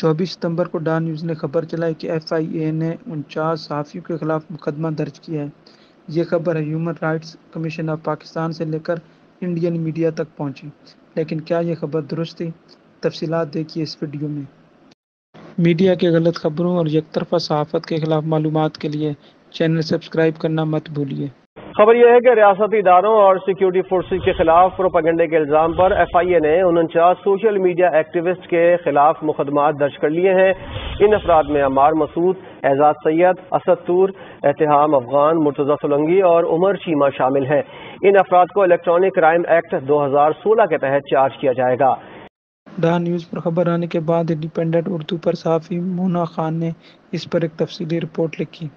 24 ستمبر کو Dawn news نے خبر چلائی کہ FIA نے 49 صحافیوں کے خلاف مقدمہ درج کیا ہے۔ یہ خبر human rights commission of Pakistan سے لے کر انڈین میڈیا تک پہنچی، لیکن کیا یہ خبر درست تھی؟ تفصیلات دیکھیے اس ویڈیو میں۔ میڈیا کے غلط خبروں اور یک طرفہ صحافت کے خلاف معلومات کے لیے چینل سبسکرائب کرنا مت بھولیے۔ خبر یہ ہے کہ ریاستی اداروں اور سیکیورٹی فورسز کے خلاف پروپیگنڈے کے الزام پر FIA نے 49 سوشل میڈیا ایکٹیوسٹ کے خلاف مقدمات درج کر لیے ہیں۔ ان افراد میں عمار مسعود، اعزاز سید، اسد طور، اتحام افغان، مرتضی سولنگی اور عمر چیمہ شامل ہیں۔ ان افراد کو الیکٹرانک کرائم ایکٹ 2016 کے تحت چارج کیا جائے گا۔ ڈان نیوز پر خبر آنے کے بعد انڈیپینڈنٹ اردو پر صحافی مونا خان نے اس پر ایک تفصیلی رپورٹ لکھی۔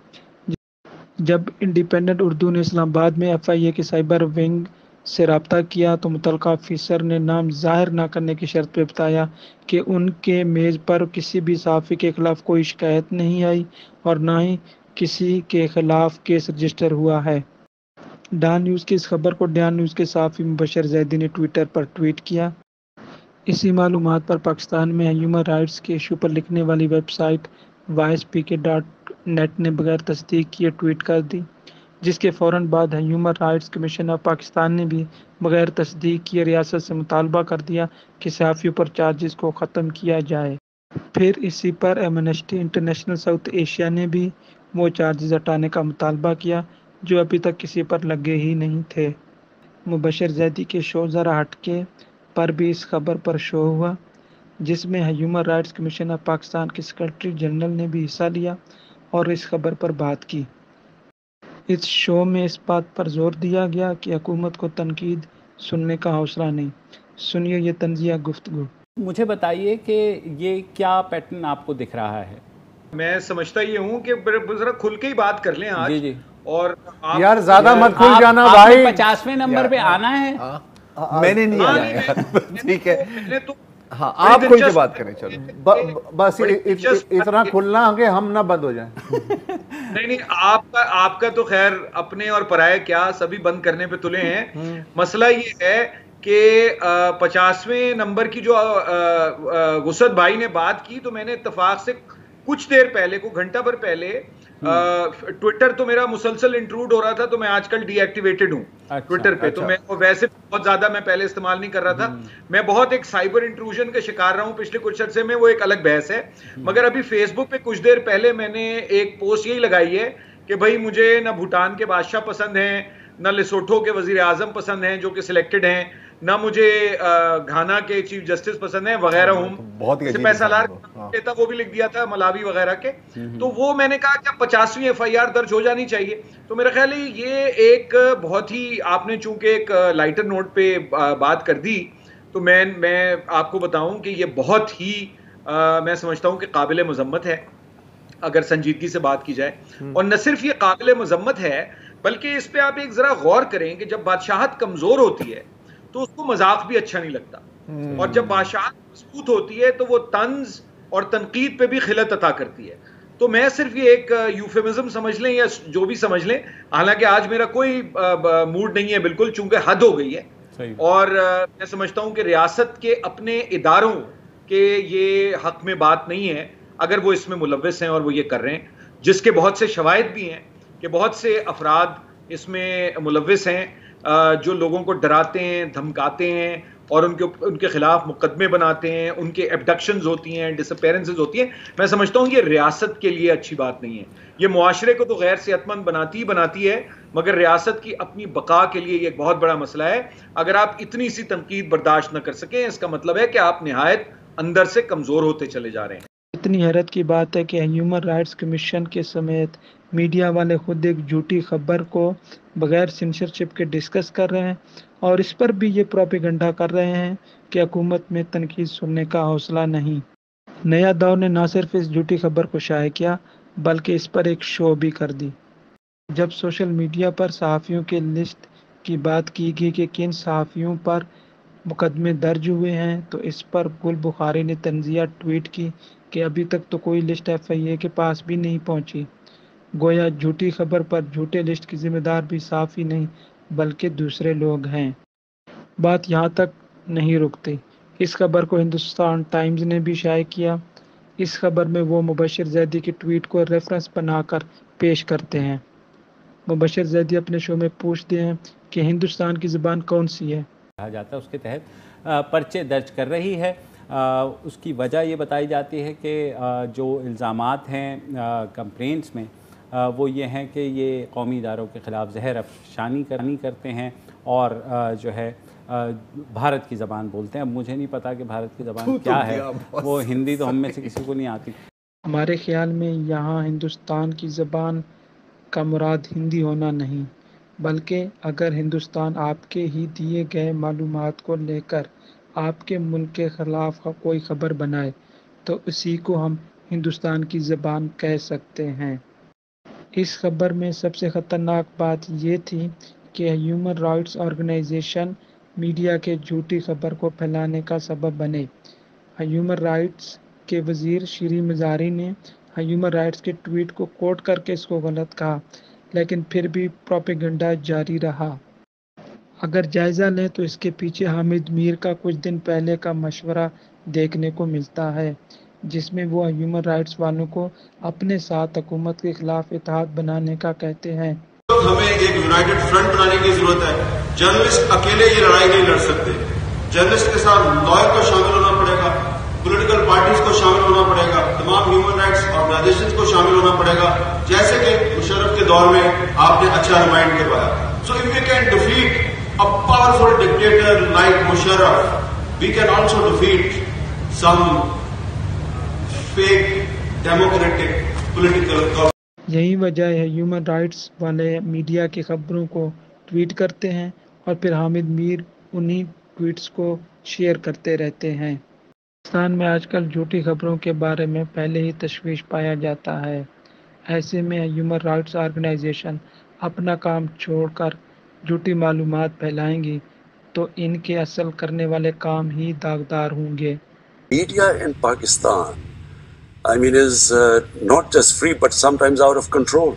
جب انڈیپینڈنٹ اردو نے اسلام آباد میں FIA کے سائبر ونگ سے رابطہ کیا تو متعلقہ آفیسر نے نام ظاہر نہ کرنے کی شرط پہ بتایا کہ ان کے میز پر کسی بھی صحافی کے خلاف کوئی شکایت نہیں آئی اور نہ ہی کسی کے خلاف کیس رجسٹر ہوا ہے۔ ڈان نیوز کی اس خبر کو ڈان نیوز کے صحافی مبشر زیدی نے ٹویٹر پر ٹویٹ کیا۔ اسی معلومات پر پاکستان میں ہیومن رائٹس کے ایشو پر لکھنے والی ویب سائٹ voicepk.net نے بغیر تصدیق کیے ٹویٹ کر دی، جس کے فوراً بعد human rights commission of Pakistan نے بھی بغیر تصدیق کیے ریاست سے مطالبہ کر دیا کہ صحافیوں پر چارجز کو ختم کیا جائے۔ پھر اسی پر ایمنسٹی انٹرنیشنل ساؤتھ ایشیا نے بھی وہ چارجز ہٹانے کا مطالبہ کیا جو ابھی تک کسی پر لگے ہی نہیں تھے۔ مبشر زیدی کے شو ذرا ہٹ کے پر بھی اس خبر پر شو ہوا، جس میں human rights commission of Pakistan کے سیکرٹری جنرل نے بھی حصہ لیا اور اس خبر پر بات کی۔ اس شو میں اس بات پر زور دیا گیا کہ حکومت کو تنقید سننے کا حوصلہ نہیں۔ سنیے یہ طنزیہ گفتگو۔ مجھے بتائیے کہ یہ کیا پیٹرن آپ کو دکھ رہا ہے؟ میں سمجھتا یہ ہوں کہ ذرا کھل کے ہی بات کر لیں آج۔ جی اور یار زیادہ مت کھل جانا بھائی۔ 50ویں نمبر پہ آنا ہے۔ میں نے نہیں آنا یار، ٹھیک ہے ہاں آپ کھل کے بات کریں، چلو بس اتنا کھلنا کہ ہم نہ بند ہو جائیں۔ نہیں آپ کا تو خیر اپنے اور پرائے کیا سبھی بند کرنے پہ تلے ہیں۔ مسئلہ یہ ہے کہ 50ویں نمبر کی جو وسعت بھائی نے بات کی تو میں نے اتفاق سے کچھ دیر پہلے کو گھنٹہ بھر پہلے ٹویٹر تو میرا مسلسل انٹروڈ ہو رہا تھا تو میں آج کل ڈی ایکٹیویٹڈ ہوں ٹویٹر پہ، تو میں ویسے بہت زیادہ میں پہلے استعمال نہیں کر رہا تھا۔ میں بہت ایک سائبر انٹروژن کا شکار رہا ہوں پچھلے کچھ عرصے میں، وہ ایک الگ بحث ہے۔ مگر ابھی فیس بک پہ کچھ دیر پہلے میں نے ایک پوسٹ یہی لگائی ہے کہ بھائی مجھے نہ بھوٹان کے بادشاہ پسند ہیں، نہ لیسوٹھو کے وزیر اعظم پسند ہیں جو کہ سلیکٹڈ ہیں، نہ مجھے گھانا کے چیف جسٹس پسند ہیں وغیرہ ہوں۔ سپہ سالار تھا وہ بھی لکھ دیا تھا ملاوی وغیرہ کے، تو وہ میں نے کہا کہ 50ویں FIR درج ہو جانی چاہیے۔ تو میرا خیال ہے یہ ایک بہت ہی آپ نے چونکہ ایک لائٹر نوٹ پہ بات کر دی تو میں آپ کو بتاؤں کہ یہ بہت ہی میں سمجھتا ہوں کہ قابل مذمت ہے اگر سنجیدگی سے بات کی جائے۔ اور نہ صرف یہ قابل مذمت ہے بلکہ اس پہ آپ ایک ذرا غور کریں کہ جب بادشاہت کمزور ہوتی ہے تو اس کو مذاق بھی اچھا نہیں لگتا، اور جب بادشاہت مضبوط ہوتی ہے تو وہ طنز اور تنقید پہ بھی خلت عطا کرتی ہے۔ تو میں صرف یہ ایک یوفیمزم سمجھ لیں یا جو بھی سمجھ لیں، حالانکہ آج میرا کوئی موڈ نہیں ہے بالکل، چونکہ حد ہو گئی ہے، اور میں سمجھتا ہوں کہ ریاست کے اپنے اداروں کے یہ حق میں بات نہیں ہے اگر وہ اس میں ملوث ہیں اور وہ یہ کر رہے ہیں، جس کے بہت سے شواہد بھی ہیں کہ بہت سے افراد اس میں ملوث ہیں جو لوگوں کو ڈراتے ہیں، دھمکاتے ہیں اور ان کے خلاف مقدمے بناتے ہیں، ان کے ایبڈکشنز ہوتی ہیں، ڈس اپیرنسز ہوتی ہیں۔ میں سمجھتا ہوں یہ ریاست کے لیے اچھی بات نہیں ہے، یہ معاشرے کو تو غیر صحت مند بناتی ہے، مگر ریاست کی اپنی بقا کے لیے یہ ایک بہت بڑا مسئلہ ہے۔ اگر آپ اتنی سی تنقید برداشت نہ کر سکیں اس کا مطلب ہے کہ آپ نہایت اندر سے کمزور ہوتے چلے جا رہے ہیں۔ اتنی حیرت کی بات ہے کہ ہیومن رائٹس کمیشن کے سمیت میڈیا والے خود ایک جھوٹی خبر کو بغیر سینسرشپ کے ڈسکس کر رہے ہیں اور اس پر بھی یہ پروپیگنڈا کر رہے ہیں کہ حکومت میں تنقید سننے کا حوصلہ نہیں۔ نیا دور نے نہ صرف اس جھوٹی خبر کو شائع کیا بلکہ اس پر ایک شو بھی کر دی۔ جب سوشل میڈیا پر صحافیوں کے لسٹ کی بات کی گئی کہ کن صحافیوں پر مقدمے درج ہوئے ہیں تو اس پر گل بخاری نے طنزیہ ٹویٹ کی کہ ابھی تک تو کوئی لسٹ FIA کے پاس بھی نہیں پہنچی۔ گویا جھوٹی خبر پر جھوٹے لسٹ کی ذمہ دار بھی صحافی نہیں بلکہ دوسرے لوگ ہیں۔ بات یہاں تک نہیں رکتی، اس خبر کو ہندوستان ٹائمز نے بھی شائع کیا۔ اس خبر میں وہ مبشر زیدی کی ٹویٹ کو ریفرنس بنا کر پیش کرتے ہیں۔ مبشر زیدی اپنے شو میں پوچھتے ہیں کہ ہندوستان کی زبان کون سی ہے؟ کہا جاتا ہے اس کے تحت پرچے درج کر رہی ہے۔ اس کی وجہ یہ بتائی جاتی ہے کہ جو الزامات ہیں کمپلینٹس میں وہ یہ ہیں کہ یہ قومی اداروں کے خلاف زہر افشانی کرتے ہیں اور جو ہے بھارت کی زبان بولتے ہیں۔ اب مجھے نہیں پتا کہ بھارت کی زبان کیا ہے، وہ ہندی تو ہم میں سے کسی کو نہیں آتی۔ ہمارے خیال میں یہاں ہندوستان کی زبان کا مراد ہندی ہونا نہیں، بلکہ اگر ہندوستان آپ کے ہی دیے گئے معلومات کو لے کر آپ کے ملک کے خلاف کوئی خبر بنائے تو اسی کو ہم ہندوستان کی زبان کہہ سکتے ہیں۔ اس خبر میں سب سے خطرناک بات یہ تھی کہ ہیومن رائٹس آرگنائزیشن میڈیا کے جھوٹی خبر کو پھیلانے کا سبب بنے۔ ہیومن رائٹس کے وزیر شری مزاری نے ہیومن رائٹس کے ٹویٹ کو کوٹ کر کے اس کو غلط کہا، لیکن پھر بھی پروپیگنڈا جاری رہا۔ اگر جائزہ لیں تو اس کے پیچھے حامد میر کا کچھ دن پہلے کا مشورہ دیکھنے کو ملتا ہے، جس میں وہ ہیومن رائٹس والوں کو اپنے ساتھ حکومت کے خلاف اتحاد بنانے کا کہتے ہیں۔ ہمیں ایک یونائٹڈ فرنٹ بنانے کی ضرورت ہے۔ جرنلسٹ اکیلے یہ لڑائی نہیں لڑ سکتے، جرنلسٹ کے ساتھ لائر کو شامل ہونا پڑے گا، پولیٹیکل پارٹیز کو شامل ہونا پڑے گا، تمام ہیومن رائٹس آرگنائزیشنز کو شامل ہونا پڑے گا، جیسے کہ مشرف کے دور میں آپ نے اچھا ریمائنڈ کروایا۔ So if we can defeat a powerful dictator like Musharraf, we can also defeat some fake democratic political government. یہی وجہ ہے ہیومن رائٹس والے میڈیا کی خبروں کو ٹویٹ کرتے ہیں اور پھر حامد میر انہی ٹویٹس کو شیئر کرتے رہتے ہیں۔ پاکستان میں آج کل جھوٹی خبروں کے بارے میں پہلے ہی تشویش پایا جاتا ہے۔ ایسے میں ہیومن رائٹس آرگنائزیشن اپنا کام چھوڑ کر جھوٹی معلومات پھیلائیں گی تو ان کے اصل کرنے والے کام ہی داغدار ہوں گے۔ Media in Pakistan, I mean, is not just free but sometimes out of control.